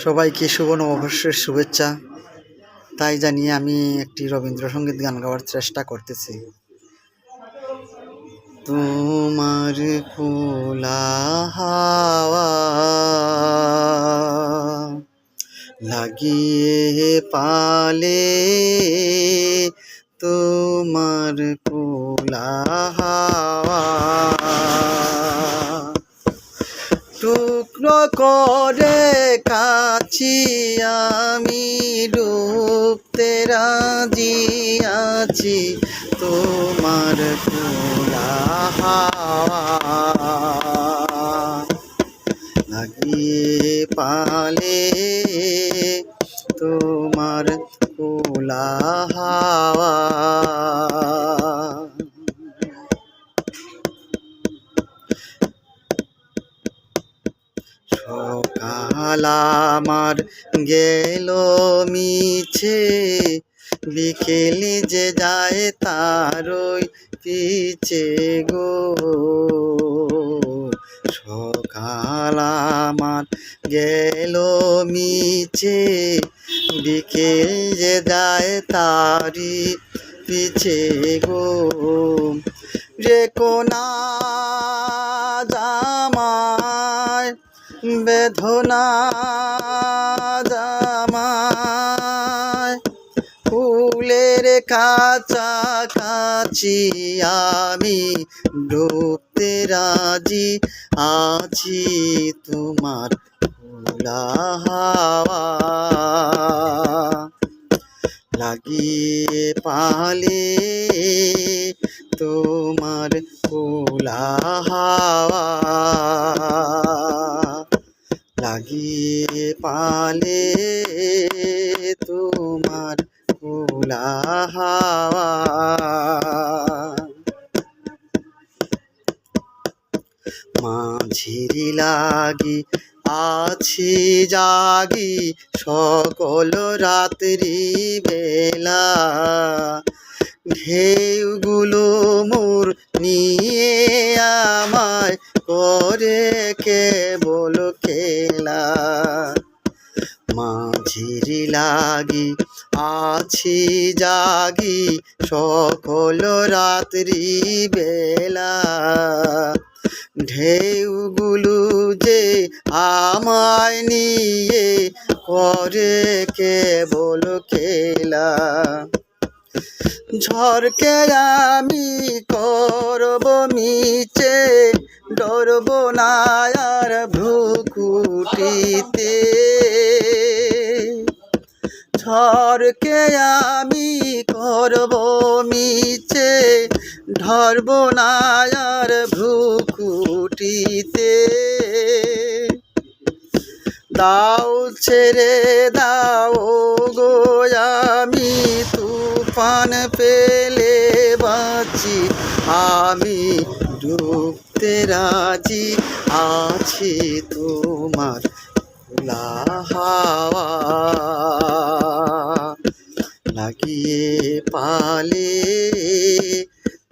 সবাইকে শুভ নববর্ষের শুভেচ্ছা। তাই জানিয়ে আমি একটি রবীন্দ্রসঙ্গীত গান গাওয়ার চেষ্টা করতেছি। তোমার খোলা হাওয়া লাগিয়ে পালে, তোমার খোলা হাওয়া টুকরো করে কাছি আমি ডুবতে রাজি আছি, তোমার খোলা হাওয়া লাগিয়ে পালে, তোমার খোলা হাওয়া সকাল আমার গেল মিছে, বিকেল যে যায় তারই পিছে গো। সকাল আমার গেল মিছে, বিকেল যে যায় তারই পিছে গো। যে কোনা জামায় বেদনা জামায়, ফুলের কাছাকাছি আমি ডুবতে রাজি আছি, তোমার খোলা হাওয়া লাগিয়ে পালে, তোমার খোলা হাওয়া লাগিয়ে পালে, তোমার খোলা হাওয়া। মাঝিরি লাগি আছি জাগি সকল রাত্রি বেলা, ঢেউগুলো মোর নিয়ে আমায় করে কেবল খেলা। মাঝিরি লাগি আছি জাগি সকল রাত্রি বেলা, ঢেউগুলো যে আমায় নিয়ে করে কেবল খেলা। ঝড়কে আমি করব মিচে, ডরব না আর ভ্রুকুটিতে। ঝড়কে আমি করব মিচে, ধরব না আর ভ্রুকুটিতে। দাও ছেড়ে দাও গো আমি তুফান পেলে বাঁচি, আমি ডুবতে রাজি আছি, তোমার খোলা হাওয়া লাগিয়ে পালে,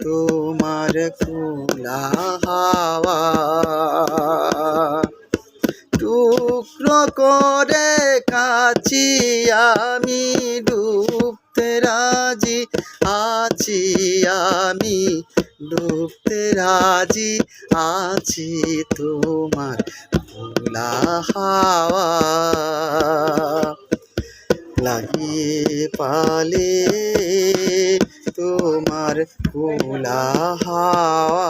তোমার খোলা হাওয়া টুকরো করে কাছি আমি ডুবতে রাজি আছি, আমি ডুবতে রাজি আছি, তোমার খোলা হাওয়া লাগিয়ে পালে, তোমার খোলা হাওয়া।